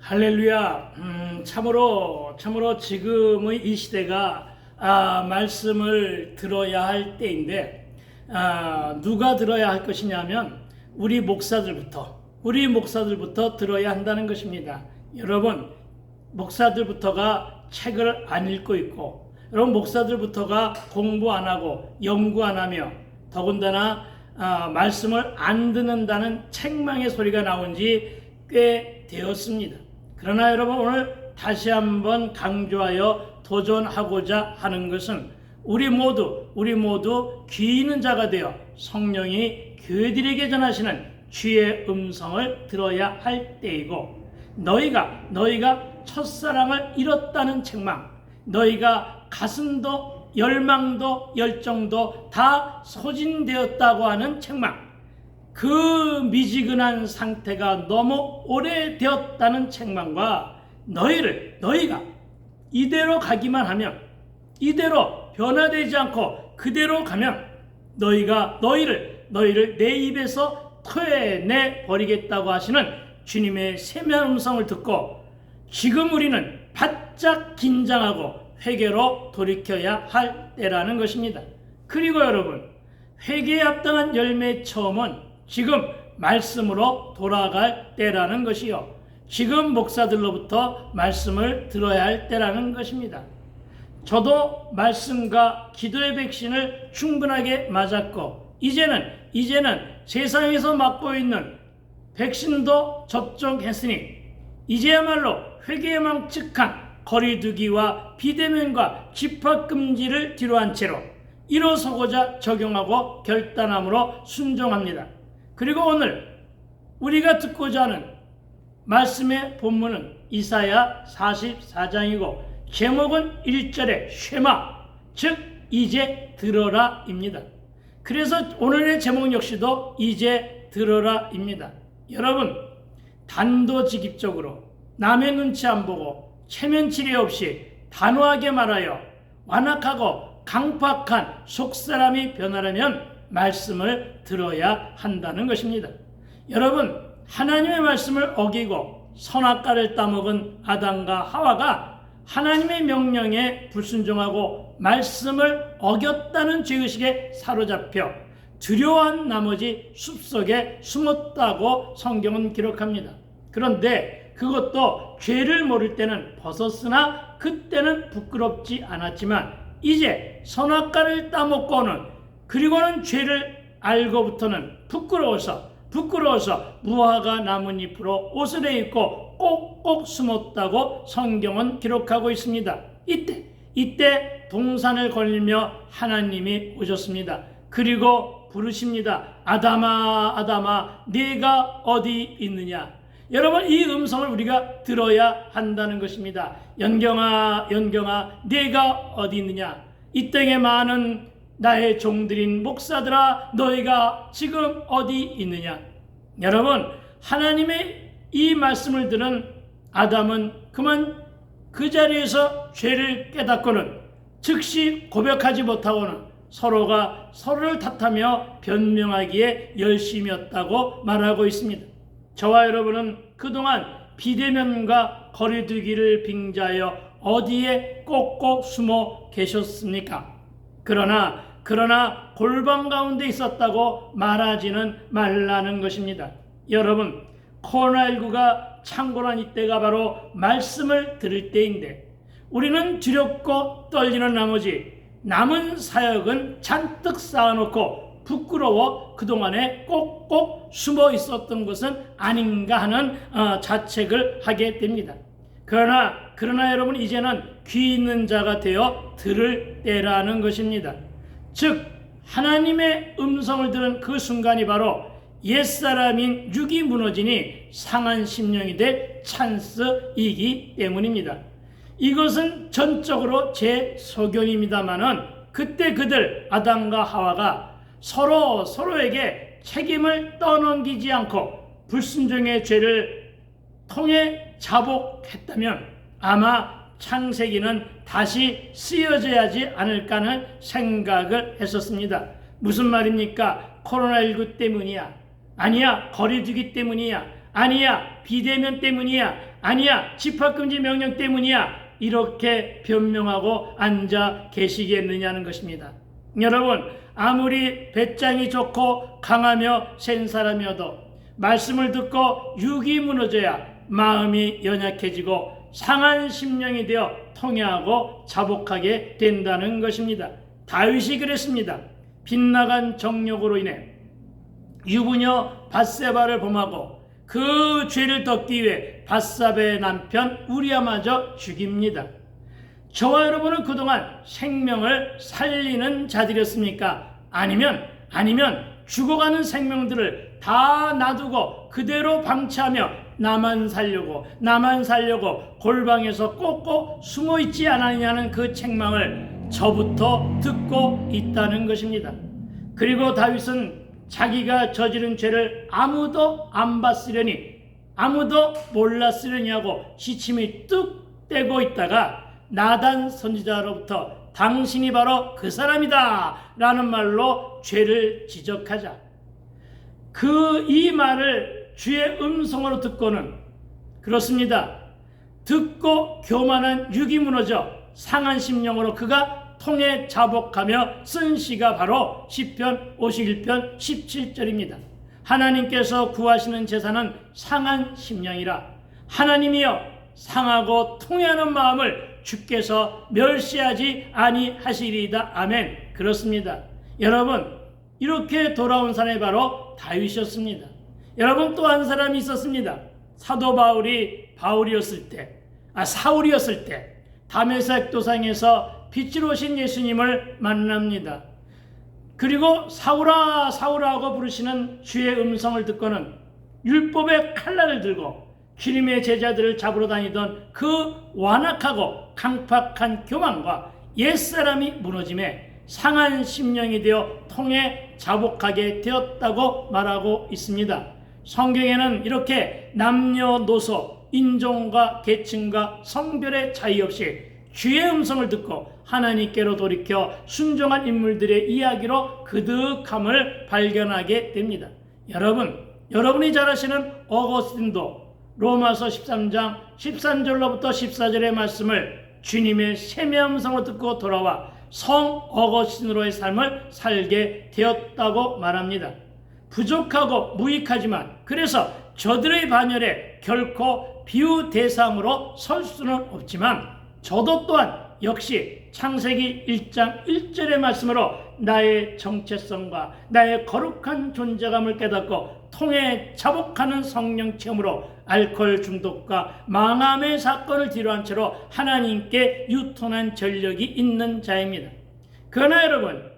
할렐루야. 참으로 지금의 이 시대가 말씀을 들어야 할 때인데, 누가 들어야 할 것이냐면 우리 목사들부터 들어야 한다는 것입니다. 여러분, 목사들부터가 책을 안 읽고 있고, 여러분 목사들부터가 공부 안 하고 연구 안 하며, 더군다나 말씀을 안 듣는다는 책망의 소리가 나온 지 꽤 되었습니다. 그러나 여러분, 오늘 다시 한번 강조하여 도전하고자 하는 것은 우리 모두 귀 있는 자가 되어 성령이 교회들에게 전하시는 주의 음성을 들어야 할 때이고, 너희가 첫사랑을 잃었다는 책망, 너희가 가슴도 열망도 열정도 다 소진되었다고 하는 책망, 그 미지근한 상태가 너무 오래되었다는 책망과 너희가 이대로 가기만 하면, 이대로 변화되지 않고 그대로 가면 너희를 내 입에서 토해내 버리겠다고 하시는 주님의 세미한 음성을 듣고, 지금 우리는 바짝 긴장하고 회개로 돌이켜야 할 때라는 것입니다. 그리고 여러분, 회개에 합당한 열매의 처음은 지금 말씀으로 돌아갈 때라는 것이요, 지금 목사들로부터 말씀을 들어야 할 때라는 것입니다. 저도 말씀과 기도의 백신을 충분하게 맞았고, 이제는 세상에서 맞고 있는 백신도 접종했으니 이제야말로 회개에 망측한 거리두기와 비대면과 집합금지를 뒤로한 채로 일어서고자 적용하고 결단함으로 순종합니다. 그리고 오늘 우리가 듣고자 하는 말씀의 본문은 이사야 44장이고 제목은 1절에 쉐마, 즉 이제 들어라 입니다. 그래서 오늘의 제목 역시도 이제 들어라 입니다. 여러분, 단도직입적으로 남의 눈치 안 보고 체면치레 없이 단호하게 말하여 완악하고 강팍한 속사람이 변하려면 말씀을 들어야 한다는 것입니다. 여러분, 하나님의 말씀을 어기고 선악과를 따먹은 아담과 하와가 하나님의 명령에 불순종하고 말씀을 어겼다는 죄의식에 사로잡혀 두려워한 나머지 숲속에 숨었다고 성경은 기록합니다. 그런데 그것도 죄를 모를 때는 벗었으나 그때는 부끄럽지 않았지만, 이제 선악과를 따먹고는, 그리고는 죄를 알고부터는 부끄러워서 무화과 나뭇잎으로 옷을 입고 꼭꼭 숨었다고 성경은 기록하고 있습니다. 이때 동산을 걸리며 하나님이 오셨습니다. 그리고 부르십니다. 아담아, 아담아, 네가 어디 있느냐? 여러분, 이 음성을 우리가 들어야 한다는 것입니다. 연경아, 네가 어디 있느냐? 이 땅에 많은 나의 종들인 목사들아, 너희가 지금 어디 있느냐? 여러분, 하나님의 이 말씀을 들은 아담은 그만 그 자리에서 죄를 깨닫고는 즉시 고백하지 못하고는 서로가 서로를 탓하며 변명하기에 열심이었다고 말하고 있습니다. 저와 여러분은 그동안 비대면과 거리두기를 빙자하여 어디에 꼭꼭 숨어 계셨습니까? 그러나 골방 가운데 있었다고 말하지는 말라는 것입니다. 여러분, 코로나19가 창궐한 이때가 바로 말씀을 들을 때인데, 우리는 두렵고 떨리는 나머지 남은 사역은 잔뜩 쌓아놓고 부끄러워 그동안에 꼭꼭 숨어 있었던 것은 아닌가 하는 자책을 하게 됩니다. 그러나 여러분, 이제는 귀 있는 자가 되어 들을 때라는 것입니다. 즉, 하나님의 음성을 들은 그 순간이 바로 옛사람인 육이 무너지니 상한 심령이 될 찬스이기 때문입니다. 이것은 전적으로 제 소견입니다마는, 그때 그들 아담과 하와가 서로에게 책임을 떠넘기지 않고 불순종의 죄를 통해 자복했다면 아마 창세기는 다시 쓰여져야지 않을까 하는 생각을 했었습니다. 무슨 말입니까? 코로나19 때문이야? 아니야, 거리두기 때문이야? 아니야 비대면 때문이야, 아니야 집합금지 명령 때문이야, 이렇게 변명하고 앉아 계시겠느냐는 것입니다. 여러분, 아무리 배짱이 좋고 강하며 센 사람이어도 말씀을 듣고 육이 무너져야 마음이 연약해지고 상한 심령이 되어 통회하고 자복하게 된다는 것입니다. 다윗이 그랬습니다. 빗나간 정욕으로 인해 유부녀 밧세바를 범하고 그 죄를 덮기 위해 밧사베의 남편 우리아마저 죽입니다. 저와 여러분은 그동안 생명을 살리는 자들이었습니까? 아니면 죽어가는 생명들을 다 놔두고 그대로 방치하며 나만 살려고 골방에서 꼭꼭 숨어있지 않았냐는 그 책망을 저부터 듣고 있다는 것입니다. 그리고 다윗은 자기가 저지른 죄를 아무도 안 봤으려니, 아무도 몰랐으려니 하고 시침이 뚝 떼고 있다가 나단 선지자로부터 당신이 바로 그 사람이다 라는 말로 죄를 지적하자 이 말을 주의 음성으로 듣고는 그렇습니다. 듣고 교만한 육이 무너져 상한 심령으로 그가 통해 자복하며 쓴 시가 바로 시편 51편 17절입니다. 하나님께서 구하시는 제사는 상한 심령이라. 하나님이여 상하고 통해하는 마음을 주께서 멸시하지 아니하시리이다. 아멘. 그렇습니다. 여러분, 이렇게 돌아온 사람이 바로 다윗이었습니다. 여러분, 또 한 사람이 있었습니다. 사도 사울이었을 때 다메섹 도상에서 빛으로 오신 예수님을 만납니다. 그리고 사울아 사울아 하고 부르시는 주의 음성을 듣고는 율법의 칼날을 들고 주님의 제자들을 잡으러 다니던 그 완악하고 강팍한 교만과 옛사람이 무너짐에 상한 심령이 되어 통해 자복하게 되었다고 말하고 있습니다. 성경에는 이렇게 남녀노소, 인종과 계층과 성별의 차이 없이 주의 음성을 듣고 하나님께로 돌이켜 순종한 인물들의 이야기로 그득함을 발견하게 됩니다. 여러분이 잘 아시는 어거스틴도 로마서 13장 13절로부터 14절의 말씀을 주님의 세미 음성을 듣고 돌아와 성 어거스틴으로의 삶을 살게 되었다고 말합니다. 부족하고 무익하지만 그래서 저들의 반열에 결코 비유 대상으로 설 수는 없지만 저도 또한 역시 창세기 1장 1절의 말씀으로 나의 정체성과 나의 거룩한 존재감을 깨닫고 통해 자복하는 성령 체험으로 알코올 중독과 망함의 사건을 뒤로한 채로 하나님께 유턴한 전력이 있는 자입니다. 그러나 여러분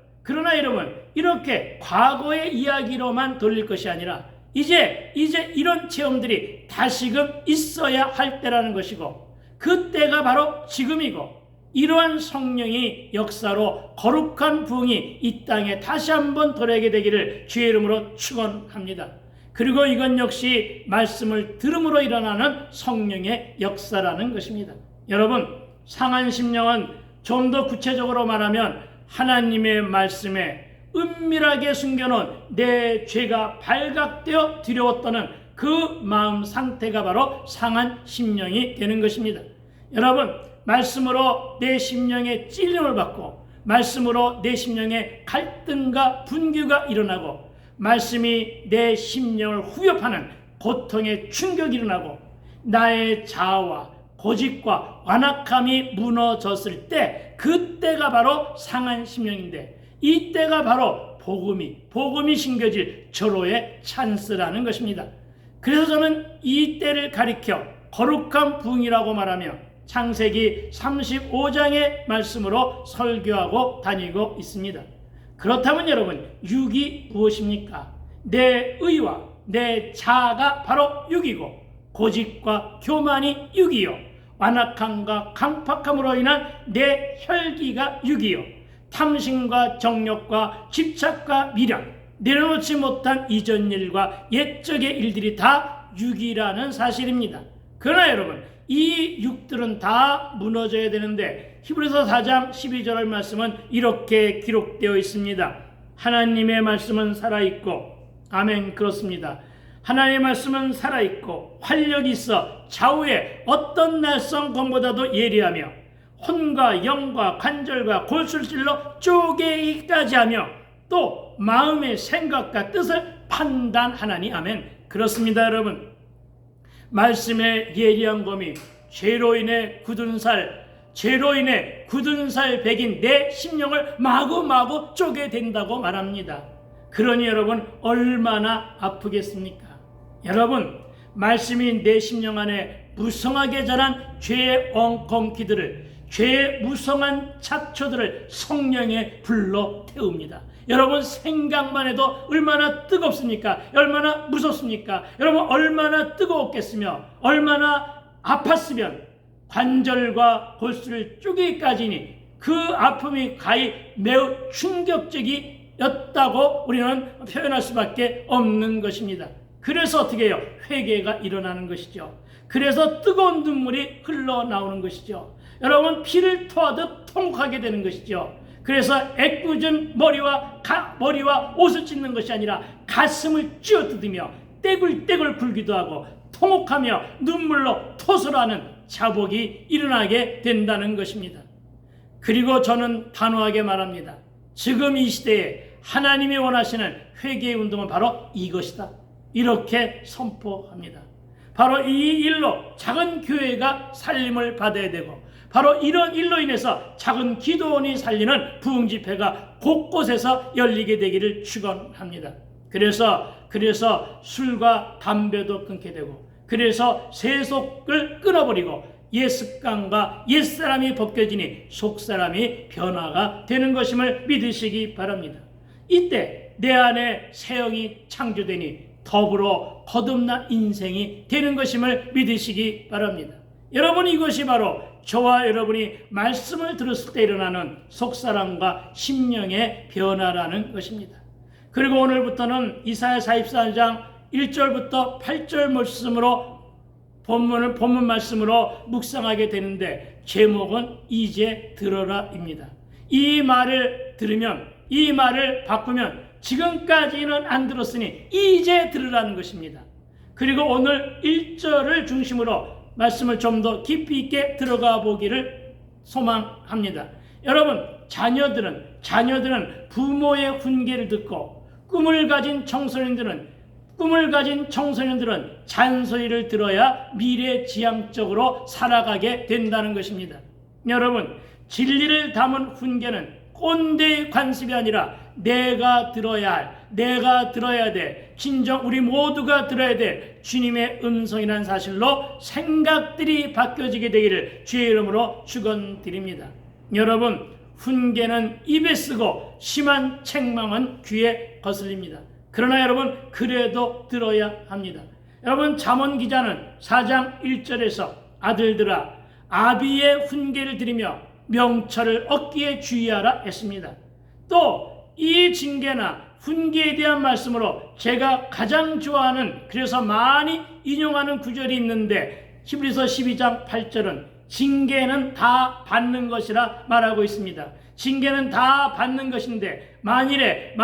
이렇게 과거의 이야기로만 돌릴 것이 아니라 이제 이런 체험들이 다시금 있어야 할 때라는 것이고 그때가 바로 지금이고 이러한 성령이 역사로 거룩한 부흥이 이 땅에 다시 한번 도래하게 되기를 주의 이름으로 축원합니다. 그리고 이건 역시 말씀을 들음으로 일어나는 성령의 역사라는 것입니다. 여러분, 상한 심령은 좀 더 구체적으로 말하면 하나님의 말씀에 은밀하게 숨겨놓은 내 죄가 발각되어 두려웠다는 그 마음 상태가 바로 상한 심령이 되는 것입니다. 여러분, 말씀으로 내 심령에 찔림을 받고 말씀으로 내 심령에 갈등과 분규가 일어나고 말씀이 내 심령을 후벼파는 고통의 충격이 일어나고 나의 자아와 고집과 완악함이 무너졌을 때 그때가 바로 상한 심령인데 이때가 바로 복음이 심겨질 절호의 찬스라는 것입니다. 그래서 저는 이 때를 가리켜 거룩한 부흥이라고 말하며 창세기 35장의 말씀으로 설교하고 다니고 있습니다. 그렇다면 여러분, 육이 무엇입니까? 내 의와 내 자아가 바로 육이고 고집과 교만이 육이요 완악함과 강팍함으로 인한 내 혈기가 육이요 탐심과 정욕과 집착과 미련, 내려놓지 못한 이전 일과 옛적의 일들이 다 육이라는 사실입니다. 그러나 여러분, 이 육들은 다 무너져야 되는데 히브리서 4장 12절 말씀은 이렇게 기록되어 있습니다. 하나님의 말씀은 살아있고 아멘, 그렇습니다. 하나님의 말씀은 살아있고 활력이 있어 좌우에 어떤 날선 검보다도 예리하며 혼과 영과 관절과 골수를 찔러 쪼개기까지 하며 또 마음의 생각과 뜻을 판단하나니. 아멘. 그렇습니다, 여러분. 말씀의 예리한 검이 죄로 인해 굳은 살 백인 내 심령을 마구마구 쪼개댄다고 말합니다. 그러니 여러분, 얼마나 아프겠습니까? 여러분, 말씀이 내 심령 안에 무성하게 자란 죄의 엉겅퀴들을, 죄의 무성한 잡초들을 성령에 불러 태웁니다. 여러분, 생각만 해도 얼마나 뜨겁습니까? 얼마나 무섭습니까? 여러분, 얼마나 뜨거웠겠으며 얼마나 아팠으면 관절과 골수를 쪼개기까지니 그 아픔이 가히 매우 충격적이었다고 우리는 표현할 수밖에 없는 것입니다. 그래서 어떻게 해요? 회개가 일어나는 것이죠. 그래서 뜨거운 눈물이 흘러나오는 것이죠. 여러분, 피를 토하듯 통곡하게 되는 것이죠. 그래서 애꿎은 머리와 옷을 찢는 것이 아니라 가슴을 쥐어뜯으며 떼굴떼굴 굴기도 하고 통곡하며 눈물로 토설하는 자복이 일어나게 된다는 것입니다. 그리고 저는 단호하게 말합니다. 지금 이 시대에 하나님이 원하시는 회개의 운동은 바로 이것이다. 이렇게 선포합니다. 바로 이 일로 작은 교회가 살림을 받아야 되고, 바로 이런 일로 인해서 작은 기도원이 살리는 부흥집회가 곳곳에서 열리게 되기를 축원합니다. 그래서 술과 담배도 끊게 되고, 그래서 세속을 끊어버리고 옛습관과 옛사람이 벗겨지니 속사람이 변화가 되는 것임을 믿으시기 바랍니다. 이때 내 안에 새 영이 창조되니 더불어 거듭난 인생이 되는 것임을 믿으시기 바랍니다. 여러분, 이것이 바로 저와 여러분이 말씀을 들었을 때 일어나는 속사람과 심령의 변화라는 것입니다. 그리고 오늘부터는 이사야 44장 1절부터 8절 말씀으로 본문 말씀으로 묵상하게 되는데, 제목은 이제 들어라입니다. 이 말을 들으면, 이 말을 바꾸면 지금까지는 안 들었으니 이제 들으라는 것입니다. 그리고 오늘 1절을 중심으로 말씀을 좀 더 깊이 있게 들어가 보기를 소망합니다. 여러분, 자녀들은 부모의 훈계를 듣고, 꿈을 가진 청소년들은 잔소리를 들어야 미래지향적으로 살아가게 된다는 것입니다. 여러분, 진리를 담은 훈계는 꼰대의 관습이 아니라 내가 들어야 돼, 진정 우리 모두가 들어야 될 주님의 음성이라는 사실로 생각들이 바뀌어지게 되기를 주의 이름으로 축원드립니다. 여러분, 훈계는 입에 쓰고 심한 책망은 귀에 거슬립니다. 그러나 여러분, 그래도 들어야 합니다. 여러분, 잠언 기자는 4장 1절에서 아들들아, 아비의 훈계를 들으며 명철을 얻기에 주의하라 했습니다. 또 이 징계나 훈계에 대한 말씀으로 제가 가장 좋아하는, 그래서 많이 인용하는 구절이 있는데, 히브리서 12장 8절은 징계는 다 받는 것이라 말하고 있습니다. 징계는 다 받는 것인데 만일에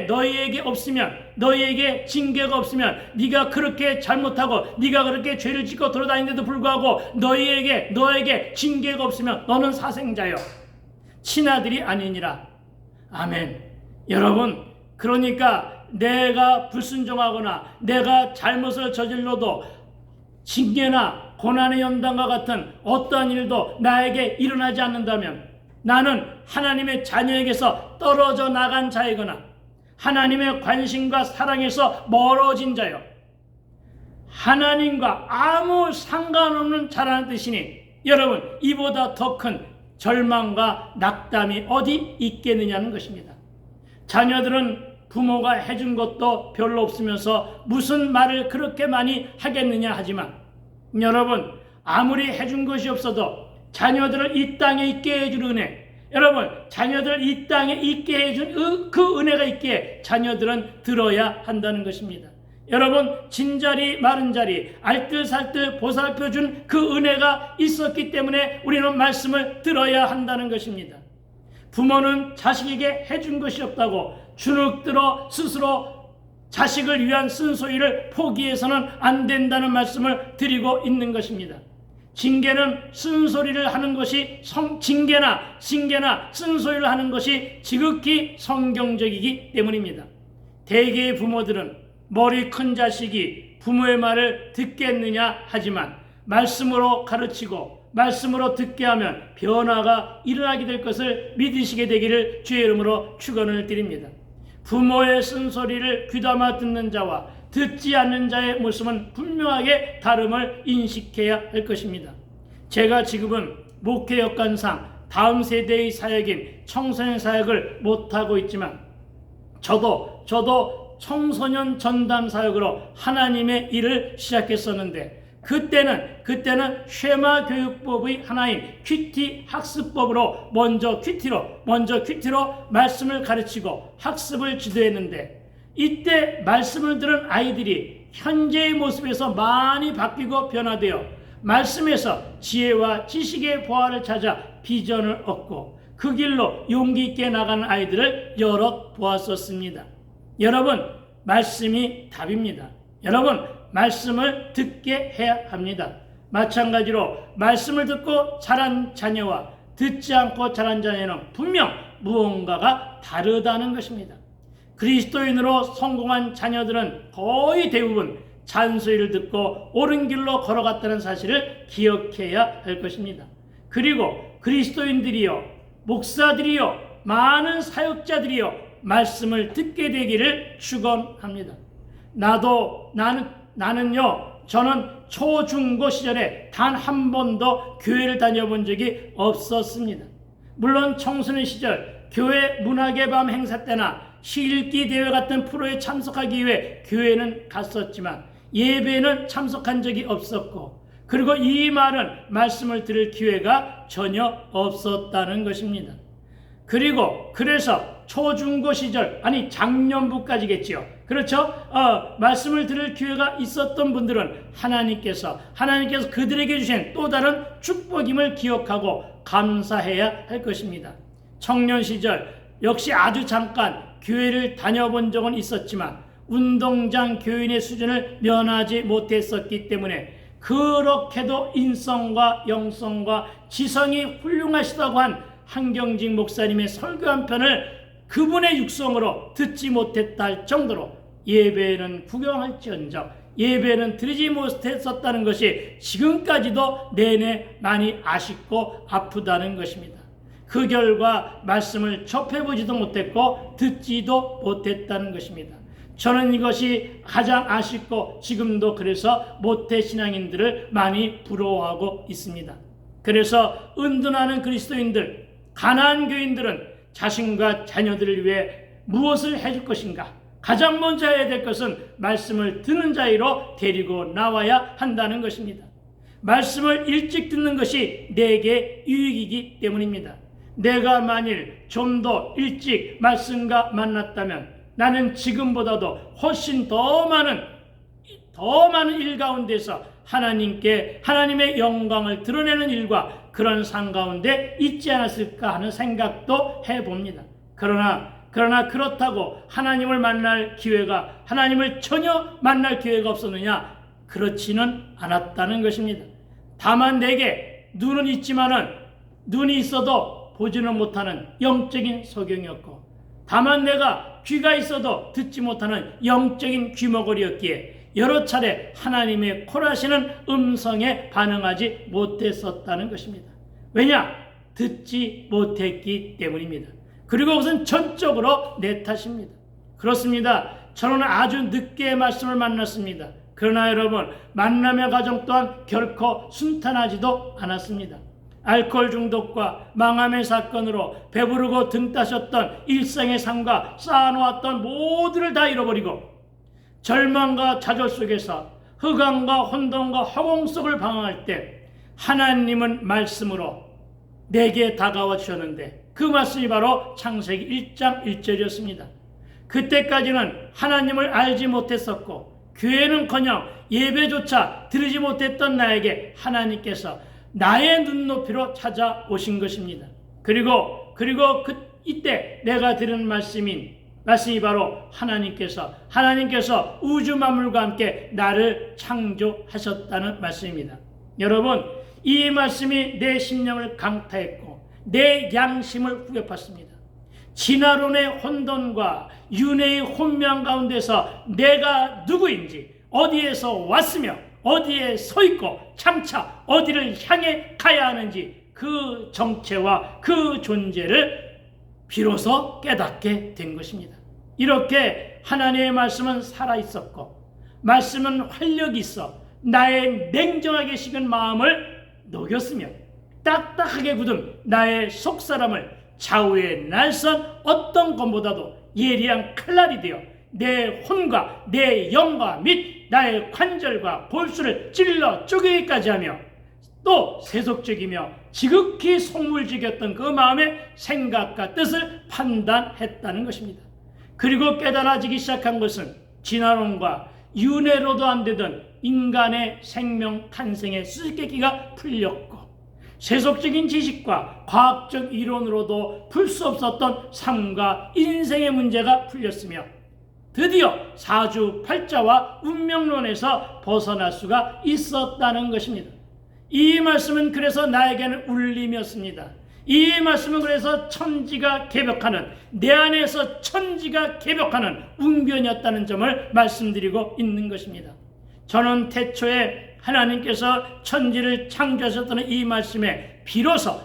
너희에게 징계가 없으면, 네가 그렇게 잘못하고 네가 그렇게 죄를 짓고 돌아다니는데도 불구하고 너에게 징계가 없으면 너는 사생자요, 친아들이 아니니라. 아멘. 여러분, 그러니까 내가 불순종하거나 내가 잘못을 저질러도 징계나 고난의 연단과 같은 어떠한 일도 나에게 일어나지 않는다면 나는 하나님의 자녀에게서 떨어져 나간 자이거나 하나님의 관심과 사랑에서 멀어진 자요, 하나님과 아무 상관없는 자라는 뜻이니, 여러분, 이보다 더 큰 절망과 낙담이 어디 있겠느냐는 것입니다. 자녀들은 부모가 해준 것도 별로 없으면서 무슨 말을 그렇게 많이 하겠느냐 하지만, 여러분, 아무리 해준 것이 없어도 자녀들을 이 땅에 있게 해줄 은혜, 여러분, 자녀들을 이 땅에 있게 해준 그 은혜가 있기에 자녀들은 들어야 한다는 것입니다. 여러분, 진자리 마른자리 알뜰살뜰 보살펴준 그 은혜가 있었기 때문에 우리는 말씀을 들어야 한다는 것입니다. 부모는 자식에게 해준 것이 없다고 주눅들어 스스로 자식을 위한 쓴소리를 포기해서는 안 된다는 말씀을 드리고 있는 것입니다. 징계는 쓴소리를 하는 것이 징계나 쓴소리를 하는 것이 지극히 성경적이기 때문입니다. 대개의 부모들은 머리 큰 자식이 부모의 말을 듣겠느냐 하지만 말씀으로 가르치고 말씀으로 듣게 하면 변화가 일어나게 될 것을 믿으시게 되기를 주의 이름으로 축원을 드립니다. 부모의 쓴소리를 귀담아 듣는 자와 듣지 않는 자의 모습은 분명하게 다름을 인식해야 할 것입니다. 제가 지금은 목회 역관상 다음 세대의 사역인 청소년 사역을 못하고 있지만 저도 청소년 전담 사역으로 하나님의 일을 시작했었는데 그때는 쉐마 교육법의 하나인 큐티 학습법으로 먼저 큐티로 말씀을 가르치고 학습을 지도했는데 이때 말씀을 들은 아이들이 현재의 모습에서 많이 바뀌고 변화되어 말씀에서 지혜와 지식의 보화를 찾아 비전을 얻고 그 길로 용기 있게 나가는 아이들을 여러 보았었습니다. 여러분, 말씀이 답입니다. 여러분, 말씀을 듣게 해야 합니다. 마찬가지로 말씀을 듣고 자란 자녀와 듣지 않고 자란 자녀는 분명 무언가가 다르다는 것입니다. 그리스도인으로 성공한 자녀들은 거의 대부분 잔소리를 듣고 옳은 길로 걸어갔다는 사실을 기억해야 할 것입니다. 그리고 그리스도인들이요, 목사들이요, 많은 사역자들이요, 말씀을 듣게 되기를 축원합니다. 저는 초중고 시절에 단 한 번도 교회를 다녀본 적이 없었습니다. 물론 청소년 시절 교회 문학의 밤 행사 때나 시읽기 대회 같은 프로에 참석하기 위해 교회는 갔었지만 예배는 참석한 적이 없었고, 그리고 이 말은 말씀을 들을 기회가 전혀 없었다는 것입니다. 그래서 초중고 시절, 아니 작년부까지겠지요. 그렇죠? 말씀을 들을 기회가 있었던 분들은 하나님께서 그들에게 주신 또 다른 축복임을 기억하고 감사해야 할 것입니다. 청년 시절 역시 아주 잠깐 교회를 다녀본 적은 있었지만 운동장 교인의 수준을 면하지 못했었기 때문에 그렇게도 인성과 영성과 지성이 훌륭하시다고 한 한경직 목사님의 설교 한 편을 그분의 육성으로 듣지 못했다 할 정도로 예배는 구경할지언정 예배는 드리지 못했었다는 것이 지금까지도 내내 많이 아쉽고 아프다는 것입니다. 그 결과 말씀을 접해보지도 못했고 듣지도 못했다는 것입니다. 저는 이것이 가장 아쉽고 지금도 그래서 모태 신앙인들을 많이 부러워하고 있습니다. 그래서 은둔하는 그리스도인들, 가난한 교인들은 자신과 자녀들을 위해 무엇을 해줄 것인가? 가장 먼저 해야 될 것은 말씀을 듣는 자리로 데리고 나와야 한다는 것입니다. 말씀을 일찍 듣는 것이 내게 유익이기 때문입니다. 내가 만일 좀 더 일찍 말씀과 만났다면 나는 지금보다도 훨씬 더 많은 일 가운데서 하나님의 영광을 드러내는 일과 그런 상 가운데 있지 않았을까 하는 생각도 해봅니다. 그러나 그렇다고 하나님을 전혀 만날 기회가 없었느냐? 그렇지는 않았다는 것입니다. 다만 내게 눈은 있지만은 눈이 있어도 보지는 못하는 영적인 소경이었고, 다만 내가 귀가 있어도 듣지 못하는 영적인 귀머거리였기에 여러 차례 하나님의 콜하시는 음성에 반응하지 못했었다는 것입니다. 왜냐? 듣지 못했기 때문입니다. 그리고 그것은 전적으로 내 탓입니다. 그렇습니다. 저는 아주 늦게 말씀을 만났습니다. 그러나 여러분, 만남의 과정 또한 결코 순탄하지도 않았습니다. 알코올 중독과 망함의 사건으로 배부르고 등 따셨던 일상의 삶과 쌓아놓았던 모두를 다 잃어버리고 절망과 좌절 속에서 흑암과 혼돈과 허공 속을 방황할 때 하나님은 말씀으로 내게 다가와 주셨는데 그 말씀이 바로 창세기 1장 1절이었습니다. 그때까지는 하나님을 알지 못했었고 교회는커녕 예배조차 드리지 못했던 나에게 하나님께서 나의 눈높이로 찾아오신 것입니다. 그리고 이때 내가 들은 말씀인 말씀이 바로 하나님께서 우주 만물과 함께 나를 창조하셨다는 말씀입니다. 여러분, 이 말씀이 내 심령을 강타했고 내 양심을 후벼팠습니다. 진화론의 혼돈과 윤회의 혼미한 가운데서 내가 누구인지, 어디에서 왔으며 어디에 서 있고 장차 어디를 향해 가야 하는지 그 정체와 그 존재를 비로소 깨닫게 된 것입니다. 이렇게 하나님의 말씀은 살아있었고 말씀은 활력이 있어 나의 냉정하게 식은 마음을 녹였으며 딱딱하게 굳은 나의 속사람을 좌우의 날선 어떤 것보다도 예리한 칼날이 되어 내 혼과 내 영과 및 나의 관절과 골수를 찔러 쪼개기까지 하며 또 세속적이며 지극히 속물적이었던 그 마음의 생각과 뜻을 판단했다는 것입니다. 그리고 깨달아지기 시작한 것은 진화론과 윤회로도 안 되던 인간의 생명 탄생의 수수께끼가 풀렸고 세속적인 지식과 과학적 이론으로도 풀 수 없었던 삶과 인생의 문제가 풀렸으며 드디어 사주팔자와 운명론에서 벗어날 수가 있었다는 것입니다. 이 말씀은 그래서 나에게는 울림이었습니다. 이 말씀은 그래서 천지가 개벽하는, 내 안에서 천지가 개벽하는 웅변이었다는 점을 말씀드리고 있는 것입니다. 저는 태초에 하나님께서 천지를 창조하셨다는 이 말씀에 비로소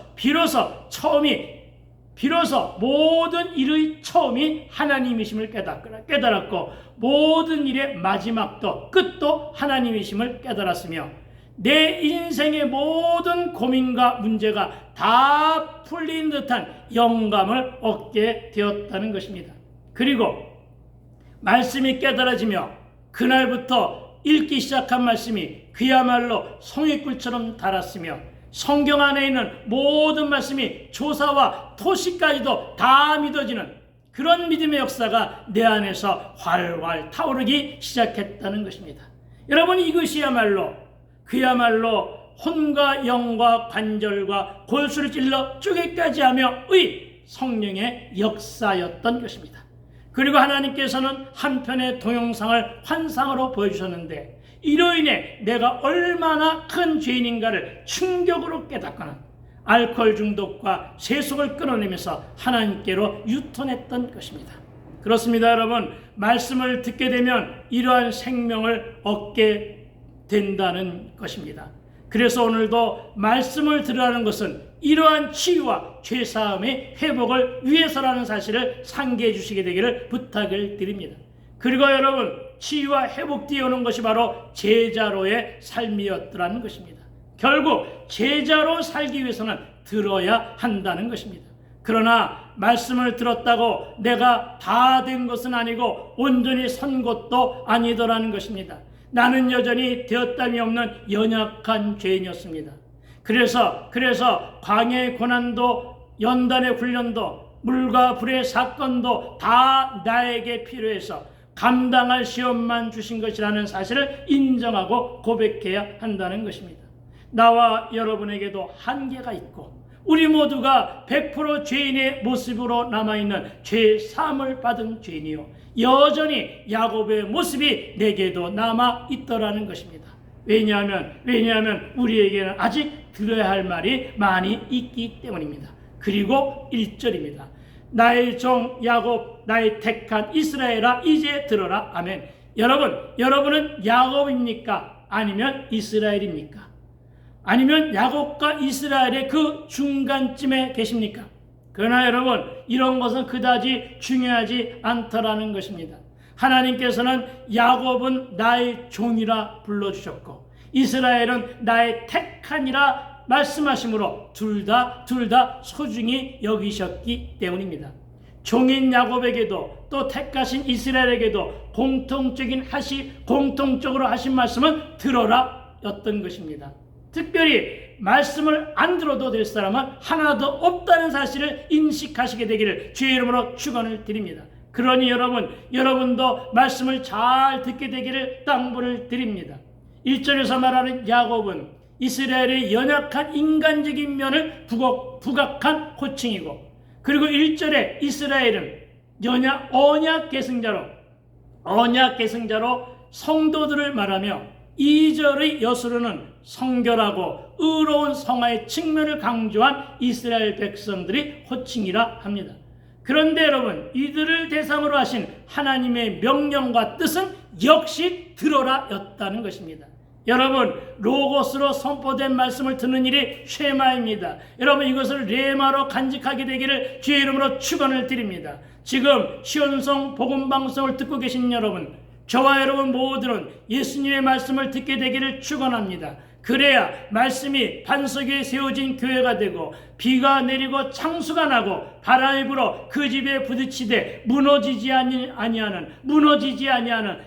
모든 일의 처음이 하나님이심을 깨달았고 모든 일의 마지막도 끝도 하나님이심을 깨달았으며 내 인생의 모든 고민과 문제가 다 풀린 듯한 영감을 얻게 되었다는 것입니다. 그리고 말씀이 깨달아지며 그날부터 읽기 시작한 말씀이 그야말로 송이꿀처럼 달았으며 성경 안에 있는 모든 말씀이 조사와 토시까지도 다 믿어지는 그런 믿음의 역사가 내 안에서 활활 타오르기 시작했다는 것입니다. 여러분, 이것이야말로 혼과 영과 관절과 골수를 찔러 쪼개까지 하며 의 성령의 역사였던 것입니다. 그리고 하나님께서는 한편의 동영상을 환상으로 보여주셨는데 이로 인해 내가 얼마나 큰 죄인인가를 충격으로 깨닫거나 알코올 중독과 세속을 끊어내면서 하나님께로 유턴했던 것입니다. 그렇습니다, 여러분. 말씀을 듣게 되면 이러한 생명을 얻게 된다는 것입니다. 그래서 오늘도 말씀을 들으라는 것은 이러한 치유와 죄사함의 회복을 위해서라는 사실을 상기해 주시게 되기를 부탁을 드립니다. 그리고 여러분, 치유와 회복 뒤에 오는 것이 바로 제자로의 삶이었더라는 것입니다. 결국 제자로 살기 위해서는 들어야 한다는 것입니다. 그러나 말씀을 들었다고 내가 다 된 것은 아니고 온전히 선 것도 아니더라는 것입니다. 나는 여전히 되었담이 없는 연약한 죄인이었습니다. 그래서 광야의 고난도 연단의 훈련도 물과 불의 사건도 다 나에게 필요해서 감당할 시험만 주신 것이라는 사실을 인정하고 고백해야 한다는 것입니다. 나와 여러분에게도 한계가 있고 우리 모두가 100% 죄인의 모습으로 남아있는 죄사함을 받은 죄인이요 여전히 야곱의 모습이 내게도 남아있더라는 것입니다. 왜냐하면 우리에게는 아직 들어야 할 말이 많이 있기 때문입니다. 그리고 1절입니다. 나의 종 야곱, 나의 택한 이스라엘아 이제 들어라. 아멘. 여러분은 야곱입니까? 아니면 이스라엘입니까? 아니면 야곱과 이스라엘의 그 중간쯤에 계십니까? 그러나 여러분, 이런 것은 그다지 중요하지 않더라는 것입니다. 하나님께서는 야곱은 나의 종이라 불러주셨고 이스라엘은 나의 택한이라 말씀하심으로 둘 다 소중히 여기셨기 때문입니다. 종인 야곱에게도 또 택하신 이스라엘에게도 공통적으로 하신 말씀은 들어라 였던 것입니다. 특별히 말씀을 안 들어도 될 사람은 하나도 없다는 사실을 인식하시게 되기를 주의 이름으로 축원을 드립니다. 그러니 여러분도 말씀을 잘 듣게 되기를 당부를 드립니다. 1절에서 말하는 야곱은 이스라엘의 연약한 인간적인 면을 부각한 호칭이고 그리고 1절에 이스라엘은 언약 계승자로 성도들을 말하며 2절의 여수로는 성결하고 의로운 성화의 측면을 강조한 이스라엘 백성들이 호칭이라 합니다. 그런데 여러분, 이들을 대상으로 하신 하나님의 명령과 뜻은 역시 들어라였다는 것입니다. 여러분, 로고스로 선포된 말씀을 듣는 일이 쉐마입니다. 여러분, 이것을 레마로 간직하게 되기를 주의 이름으로 축원을 드립니다. 지금 시온성 복음방송을 듣고 계신 여러분, 저와 여러분 모두는 예수님의 말씀을 듣게 되기를 축원합니다. 그래야 말씀이 반석 위에 세워진 교회가 되고 비가 내리고 창수가 나고 바람이 불어 그 집에 부딪히되 무너지지 아니하는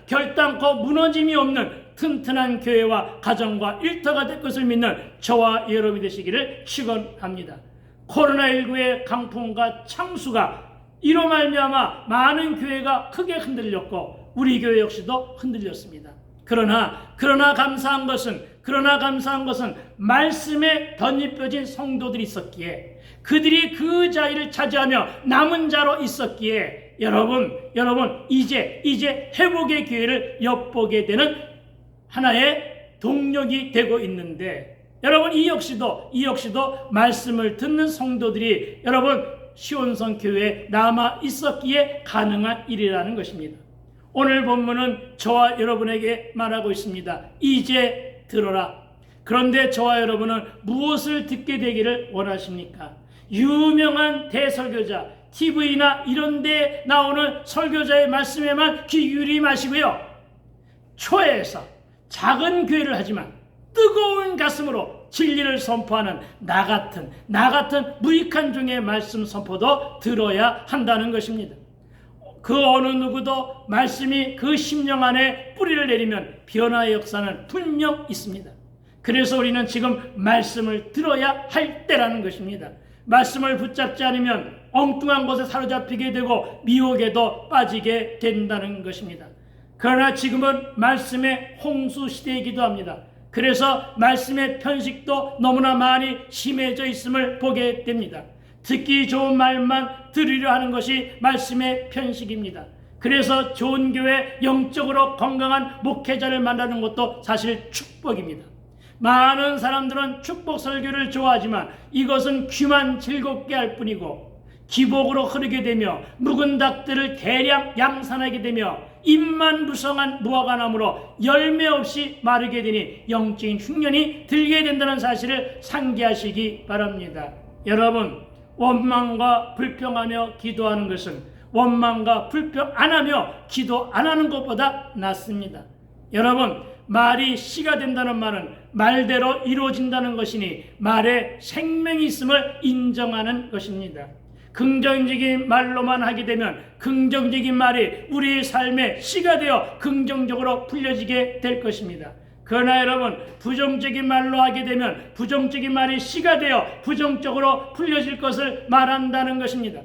결단코 무너짐이 없는 튼튼한 교회와 가정과 일터가 될 것을 믿는 저와 여러분이 되시기를 축원합니다. 코로나19의 강풍과 창수가 이로 말미암아 많은 교회가 크게 흔들렸고 우리 교회 역시도 흔들렸습니다. 그러나 감사한 것은 말씀에 덧입혀진 성도들이 있었기에, 그들이 그 자리를 차지하며 남은 자로 있었기에 여러분 이제 회복의 기회를 엿보게 되는 하나의 동력이 되고 있는데, 여러분 이 역시도 말씀을 듣는 성도들이 여러분 시온성 교회에 남아 있었기에 가능한 일이라는 것입니다. 오늘 본문은 저와 여러분에게 말하고 있습니다. 이제 들어라. 그런데 저와 여러분은 무엇을 듣게 되기를 원하십니까? 유명한 대설교자, TV나 이런 데 나오는 설교자의 말씀에만 귀 기울이지 마시고요, 초회에서 작은 교회를 하지만 뜨거운 가슴으로 진리를 선포하는 나 같은 무익한 종의 말씀 선포도 들어야 한다는 것입니다. 그 어느 누구도 말씀이 그 심령 안에 뿌리를 내리면 변화의 역사는 분명 있습니다. 그래서 우리는 지금 말씀을 들어야 할 때라는 것입니다. 말씀을 붙잡지 않으면 엉뚱한 곳에 사로잡히게 되고 미혹에도 빠지게 된다는 것입니다. 그러나 지금은 말씀의 홍수 시대이기도 합니다. 그래서 말씀의 편식도 너무나 많이 심해져 있음을 보게 됩니다. 듣기 좋은 말만 들으려 하는 것이 말씀의 편식입니다. 그래서 좋은 교회, 영적으로 건강한 목회자를 만나는 것도 사실 축복입니다. 많은 사람들은 축복 설교를 좋아하지만 이것은 귀만 즐겁게 할 뿐이고, 기복으로 흐르게 되며 묵은 닭들을 대량 양산하게 되며 입만 무성한 무화과나무로 열매 없이 마르게 되니 영적인 흉년이 들게 된다는 사실을 상기하시기 바랍니다. 여러분, 원망과 불평하며 기도하는 것은 원망과 불평 안 하며 기도 안 하는 것보다 낫습니다. 여러분, 말이 씨가 된다는 말은 말대로 이루어진다는 것이니 말에 생명이 있음을 인정하는 것입니다. 긍정적인 말로만 하게 되면 긍정적인 말이 우리의 삶에 씨가 되어 긍정적으로 풀려지게 될 것입니다. 그러나 여러분, 부정적인 말로 하게 되면 부정적인 말이 씨가 되어 부정적으로 풀려질 것을 말한다는 것입니다.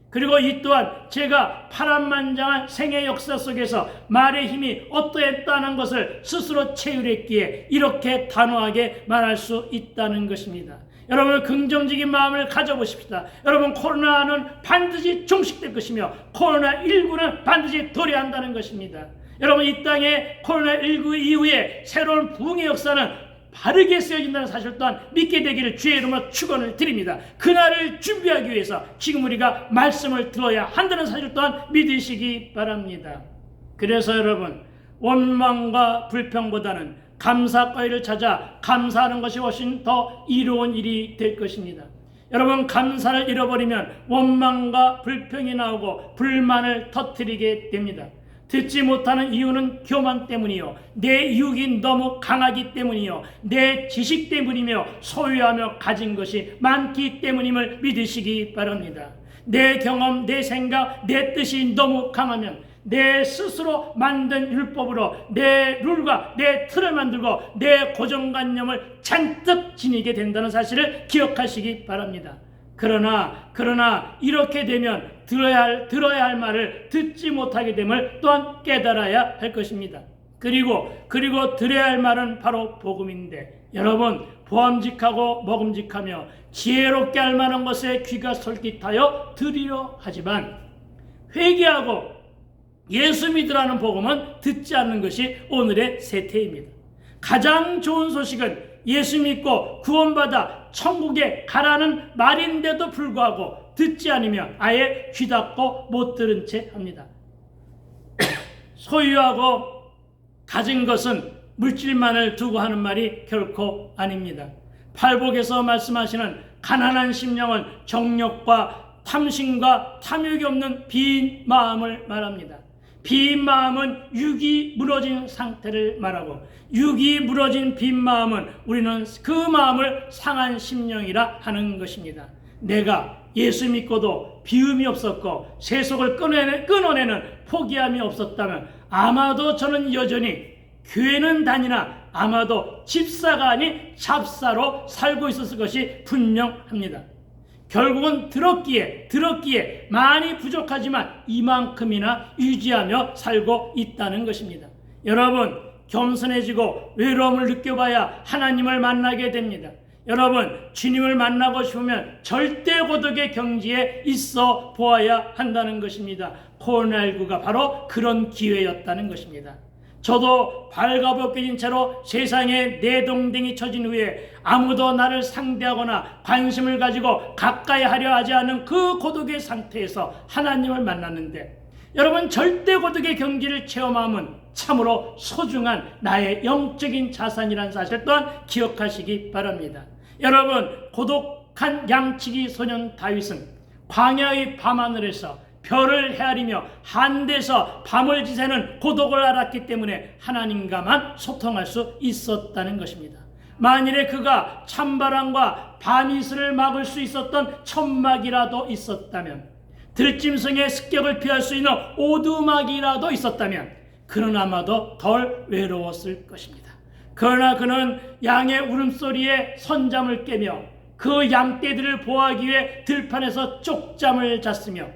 그리고 이 또한 제가 파란만장한 생애 역사 속에서 말의 힘이 어떠했다는 것을 스스로 체휼했기에 이렇게 단호하게 말할 수 있다는 것입니다. 여러분, 긍정적인 마음을 가져보십시다. 여러분, 코로나는 반드시 종식될 것이며 코로나19는 반드시 도래한다는 것입니다. 여러분, 이 땅에 코로나19 이후에 새로운 부흥의 역사는 바르게 쓰여진다는 사실 또한 믿게 되기를 주의 이름으로 축원을 드립니다. 그날을 준비하기 위해서 지금 우리가 말씀을 들어야 한다는 사실 또한 믿으시기 바랍니다. 그래서 여러분, 원망과 불평보다는 감사과일을 찾아 감사하는 것이 훨씬 더 이로운 일이 될 것입니다. 여러분, 감사를 잃어버리면 원망과 불평이 나오고 불만을 터뜨리게 됩니다. 듣지 못하는 이유는 교만 때문이요, 내 유혹이 너무 강하기 때문이요, 내 지식 때문이며 소유하며 가진 것이 많기 때문임을 믿으시기 바랍니다. 내 경험, 내 생각, 내 뜻이 너무 강하면 내 스스로 만든 율법으로 내 룰과 내 틀을 만들고 내 고정관념을 잔뜩 지니게 된다는 사실을 기억하시기 바랍니다. 그러나 이렇게 되면 들어야 할 말을 듣지 못하게 됨을 또한 깨달아야 할 것입니다. 그리고 들어야 할 말은 바로 복음인데, 여러분, 보암직하고 먹음직하며 지혜롭게 할 만한 것에 귀가 솔깃하여 들으려 하지만 회개하고 예수 믿으라는 복음은 듣지 않는 것이 오늘의 세태입니다. 가장 좋은 소식은 예수 믿고 구원받아 천국에 가라는 말인데도 불구하고 듣지 않으면 아예 귀 닫고 못 들은 채 합니다. 소유하고 가진 것은 물질만을 두고 하는 말이 결코 아닙니다. 팔복에서 말씀하시는 가난한 심령은 정욕과 탐심과 탐욕이 없는 빈 마음을 말합니다. 빈 마음은 육이 무너진 상태를 말하고, 육이 무너진 빈 마음은 우리는 그 마음을 상한 심령이라 하는 것입니다. 내가 예수 믿고도 비움이 없었고 세속을 끊어내는 포기함이 없었다면 아마도 저는 여전히 교회는 다니나 아마도 집사가 아닌 잡사로 살고 있었을 것이 분명합니다. 결국은 들었기에 많이 부족하지만 이만큼이나 유지하며 살고 있다는 것입니다. 여러분, 겸손해지고 외로움을 느껴봐야 하나님을 만나게 됩니다. 여러분, 주님을 만나고 싶으면 절대 고독의 경지에 있어 보아야 한다는 것입니다. 코로나19가 바로 그런 기회였다는 것입니다. 저도 발가벗겨진 채로 세상에 내동댕이 쳐진 후에 아무도 나를 상대하거나 관심을 가지고 가까이 하려 하지 않은 그 고독의 상태에서 하나님을 만났는데, 여러분, 절대 고독의 경지를 체험함은 참으로 소중한 나의 영적인 자산이라는 사실 또한 기억하시기 바랍니다. 여러분, 고독한 양치기 소년 다윗은 광야의 밤하늘에서 별을 헤아리며 한데서 밤을 지새는 고독을 알았기 때문에 하나님과만 소통할 수 있었다는 것입니다. 만일에 그가 찬바람과 밤이슬을 막을 수 있었던 천막이라도 있었다면, 들짐승의 습격을 피할 수 있는 오두막이라도 있었다면 그는 아마도 덜 외로웠을 것입니다. 그러나 그는 양의 울음소리에 선잠을 깨며 그 양떼들을 보호하기 위해 들판에서 쪽잠을 잤으며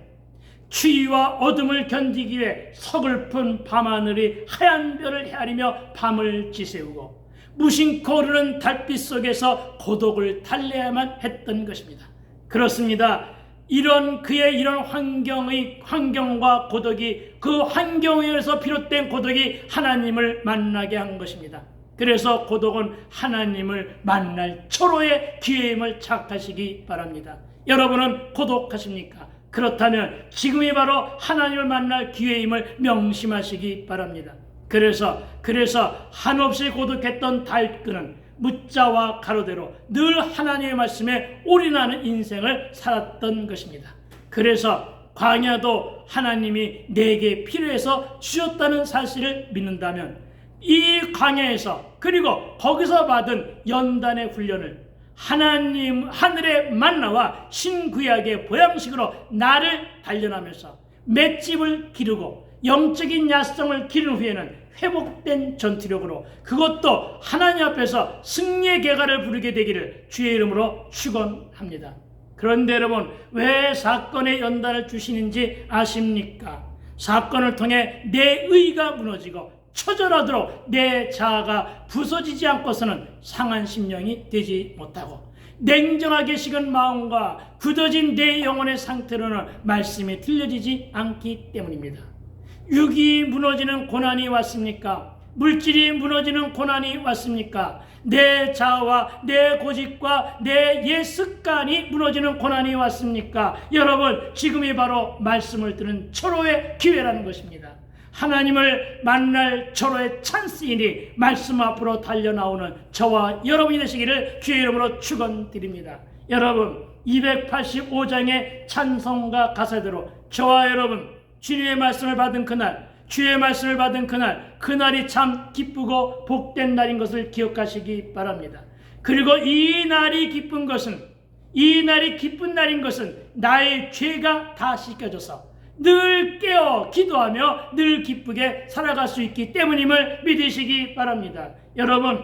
추위와 어둠을 견디기 위해 서글픈 밤하늘이 하얀 별을 헤아리며 밤을 지새우고 무심코 흐르는 달빛 속에서 고독을 달래야만 했던 것입니다. 그렇습니다. 그의 이런 환경과 고독이, 그 환경에서 비롯된 고독이 하나님을 만나게 한 것입니다. 그래서 고독은 하나님을 만날 초로의 기회임을 착각하시기 바랍니다. 여러분은 고독하십니까? 그렇다면 지금이 바로 하나님을 만날 기회임을 명심하시기 바랍니다. 그래서 한없이 고독했던 다윗은 묻자와 가로대로 늘 하나님의 말씀에 올인하는 인생을 살았던 것입니다. 그래서 광야도 하나님이 내게 필요해서 주셨다는 사실을 믿는다면 이 광야에서, 그리고 거기서 받은 연단의 훈련을 하나님 하늘의 만나와 신구약의 보양식으로 나를 단련하면서 맷집을 기르고 영적인 야성을 기른 후에는 회복된 전투력으로, 그것도 하나님 앞에서 승리의 계가를 부르게 되기를 주의 이름으로 축원합니다. 그런데 여러분, 왜 사건의 연단을 주시는지 아십니까? 사건을 통해 내 의가 무너지고 처절하도록 내 자아가 부서지지 않고서는 상한 심령이 되지 못하고, 냉정하게 식은 마음과 굳어진 내 영혼의 상태로는 말씀이 들려지지 않기 때문입니다. 육이 무너지는 고난이 왔습니까? 물질이 무너지는 고난이 왔습니까? 내 자아와 내 고집과 내 옛 습관이 무너지는 고난이 왔습니까? 여러분, 지금이 바로 말씀을 듣는 초로의 기회라는 것입니다. 하나님을 만날 초로의 찬스이니 말씀 앞으로 달려나오는 저와 여러분이 되시기를 주의 이름으로 축원드립니다. 여러분, 285장의 찬송가 가사대로 저와 여러분, 주님의 말씀을 받은 그날, 주의 말씀을 받은 그날이 참 기쁘고 복된 날인 것을 기억하시기 바랍니다. 그리고 이 날이 기쁜 날인 것은 나의 죄가 다 씻겨져서 늘 깨어 기도하며 늘 기쁘게 살아갈 수 있기 때문임을 믿으시기 바랍니다. 여러분,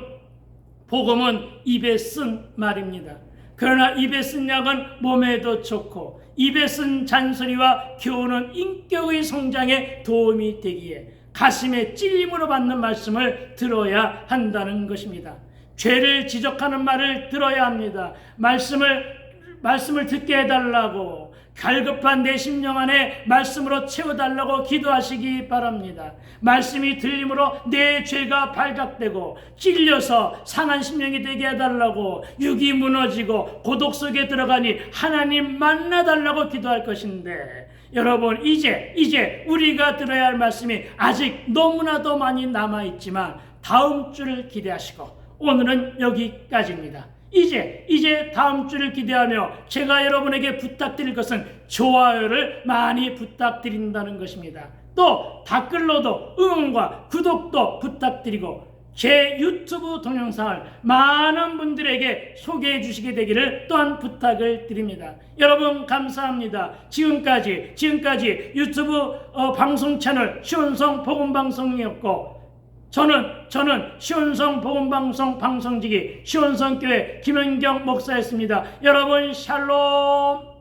복음은 입에 쓴 말입니다. 그러나 입에 쓴 약은 몸에도 좋고 입에 쓴 잔소리와 교훈은 인격의 성장에 도움이 되기에 가슴에 찔림으로 받는 말씀을 들어야 한다는 것입니다. 죄를 지적하는 말을 들어야 합니다. 말씀을 듣게 해달라고, 갈급한 내 심령 안에 말씀으로 채워달라고 기도하시기 바랍니다. 말씀이 들림으로 내 죄가 발각되고 찔려서 상한 심령이 되게 해달라고, 육이 무너지고 고독 속에 들어가니 하나님 만나달라고 기도할 것인데, 여러분 이제 우리가 들어야 할 말씀이 아직 너무나도 많이 남아있지만 다음 주를 기대하시고, 오늘은 여기까지입니다. 이제 다음 주를 기대하며 제가 여러분에게 부탁드릴 것은 좋아요를 많이 부탁드린다는 것입니다. 또 댓글로도 응원과 구독도 부탁드리고, 제 유튜브 동영상을 많은 분들에게 소개해 주시게 되기를 또한 부탁을 드립니다. 여러분 감사합니다. 지금까지 유튜브 방송 채널 시온성 복음방송이었고, 저는 시온성 복음방송 방송직이 시온성교회 김현경 목사였습니다. 여러분 샬롬.